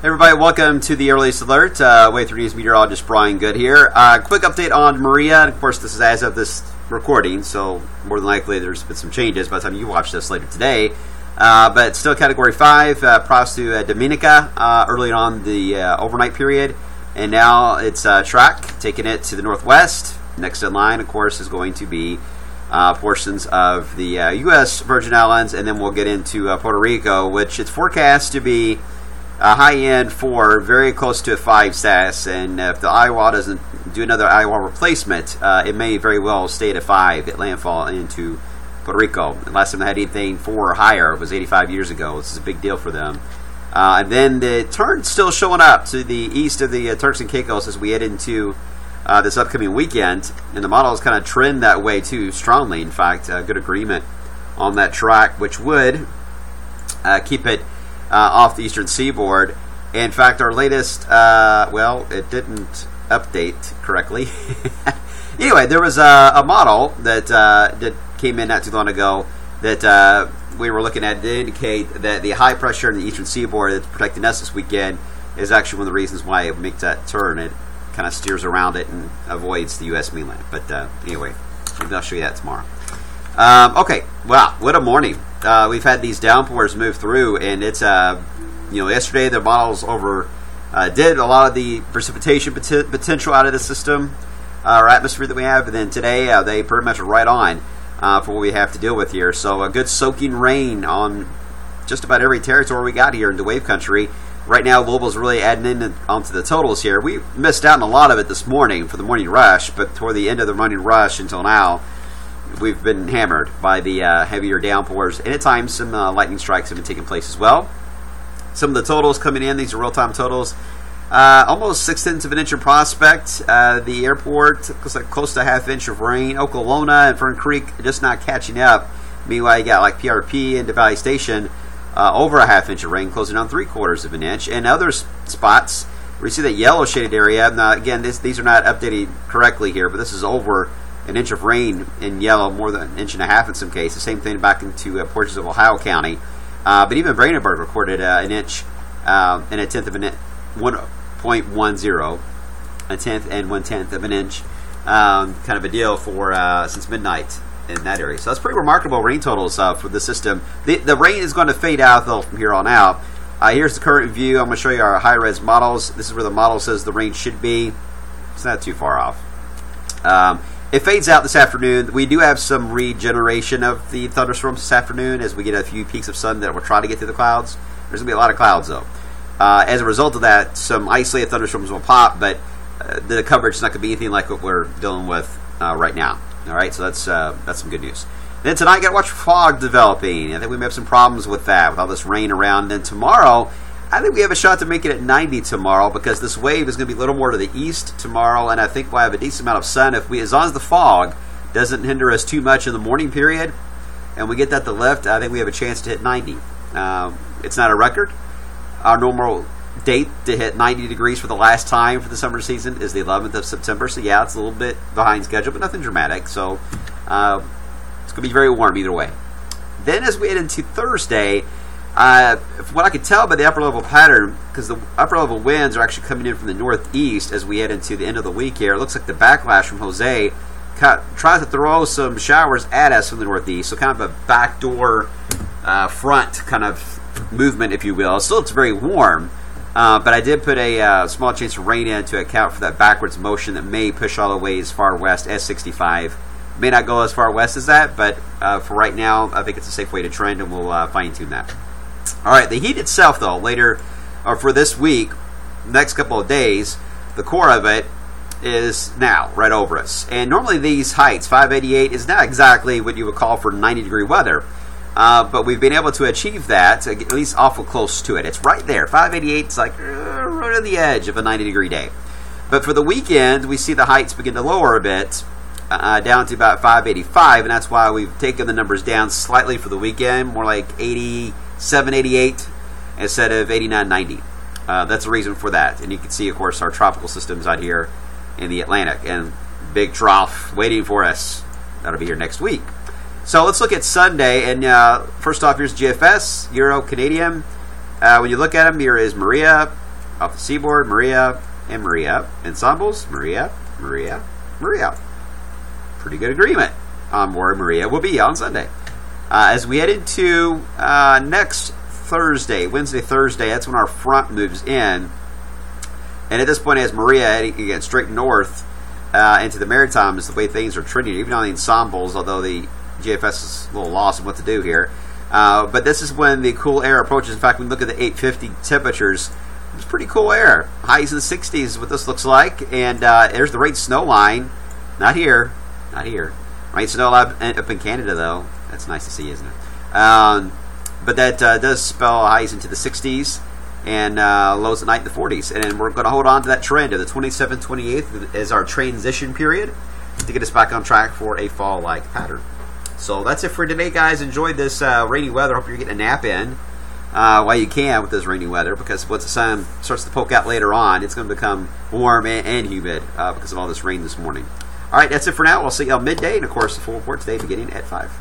Everybody, welcome to the earliest alert. Wave 3 News meteorologist Brian Good here. Quick update on Maria. Of course, this is as of this recording, so more than likely there's been some changes by the time you watch this later today. But still Category 5, crossed to Dominica early on the overnight period. And now it's track, taking it to the northwest. Next in line, of course, is going to be portions of the U.S. Virgin Islands, and then we'll get into Puerto Rico, which it's forecast to be a high-end 4, very close to a 5 SAS, and if the Iowa doesn't do another Iowa replacement, it may very well stay at a 5 at landfall into Puerto Rico. The last time they had anything 4 or higher was 85 years ago. This is a big deal for them. And then the turn's still showing up to the east of the Turks and Caicos as we head into this upcoming weekend, and the models kind of trend that way too strongly. In fact, good agreement on that track, which would keep it off the eastern seaboard. In fact, our latest, it didn't update correctly. Anyway, there was a model that came in not too long ago that we were looking at to indicate that the high pressure in the eastern seaboard that's protecting us this weekend is actually one of the reasons why it makes that turn. It kind of steers around it and avoids the U.S. mainland. But anyway, maybe I'll show you that tomorrow. Okay, wow, what a morning. We've had these downpours move through, and it's, yesterday the models did a lot of the precipitation potential out of the system, or atmosphere that we have, and then today they pretty much are right on for what we have to deal with here. So a good soaking rain on just about every territory we got here into wave country. Right now, Louisville's really adding in onto the totals here. We missed out on a lot of it this morning for the morning rush, but toward the end of the morning rush until now, we've been hammered by the heavier downpours, and at times some lightning strikes have been taking place as well. Some of the totals coming in, these are real-time totals. Almost 6/10 of an inch in Prospect. The airport looks like close to a half inch of rain. Okolona and Fern Creek just not catching up. Meanwhile, you got like PRP and Valley Station over a half inch of rain, closing on 3/4 of an inch. And other spots where you see that yellow shaded area. Now, again, these are not updated correctly here, but this is over an inch of rain in yellow, more than an inch and a half in some cases. Same thing back into portions of Ohio County. But even Brandenburg recorded an inch and a tenth of an inch. 1.10, a tenth and 1/10 of an inch, kind of a deal for since midnight in that area. So that's pretty remarkable rain totals for the system. The rain is going to fade out though from here on out. Here's the current view. I'm going to show you our high-res models. This is where the model says the rain should be. It's not too far off. It fades out this afternoon. We do have some regeneration of the thunderstorms this afternoon as we get a few peaks of sun that will try to get through the clouds. There's going to be a lot of clouds though. As a result of that, some isolated thunderstorms will pop, but the coverage is not going to be anything like what we're dealing with right now. All right, so that's some good news. Then tonight, got to watch fog developing. I think we may have some problems with that, with all this rain around. Then tomorrow, I think we have a shot to make it at 90 tomorrow because this wave is going to be a little more to the east tomorrow, and I think we'll have a decent amount of sun as long as the fog doesn't hinder us too much in the morning period, and we get that to lift. I think we have a chance to hit 90. It's not a record. Our normal date to hit 90 degrees for the last time for the summer season is the 11th of September. So, yeah, it's a little bit behind schedule, but nothing dramatic. So, it's going to be very warm either way. Then as we head into Thursday, from what I can tell by the upper-level pattern, because the upper-level winds are actually coming in from the northeast as we head into the end of the week here, it looks like the backlash from Jose tries to throw some showers at us from the northeast. So, kind of a backdoor front kind of movement, if you will. Still, it's very warm, but I did put a small chance of rain in to account for that backwards motion that may push all the way as far west as 65. May not go as far west as that, but for right now, I think it's a safe way to trend, and we'll fine-tune that. All right, the heat itself, though, later, or for this week, next couple of days, the core of it is now right over us. And normally these heights, 588, is not exactly what you would call for 90-degree weather. But we've been able to achieve that, at least awful close to it. It's right there. 588 is like right on the edge of a 90-degree day. But for the weekend, we see the heights begin to lower a bit, down to about 585, and that's why we've taken the numbers down slightly for the weekend, more like 87, 88 instead of 89, 90. That's the reason for that. And you can see, of course, our tropical systems out here in the Atlantic, and big trough waiting for us. That'll be here next week. So let's look at Sunday, and first off, here's GFS, Euro, Canadian. When you look at them, here is Maria, Off the seaboard, Maria and Maria. Ensembles, Maria, Maria, Maria. Pretty good agreement on where Maria will be on Sunday. As we head into next Thursday, Wednesday, Thursday, that's when our front moves in. And at this point, as Maria heading again straight north into the Maritimes, the way things are trending, even on the ensembles, although the GFS is a little lost in what to do here. But this is when the cool air approaches. In fact, when we look at the 850 temperatures, it's pretty cool air. Highs in the 60s is what this looks like. And there's the rain snow line. Not here. Not here. Rain snow line up in Canada, though. That's nice to see, isn't it? But that does spell highs into the 60s and lows at night in the 40s. And we're going to hold on to that trend of the 27th, 28th as our transition period to get us back on track for a fall-like pattern. So that's it for today, guys. Enjoyed this rainy weather. Hope you're getting a nap in while you can with this rainy weather, because once the sun starts to poke out later on, it's going to become warm and humid because of all this rain this morning. All right, that's it for now. We'll see you on midday, and of course, the full report today beginning at 5.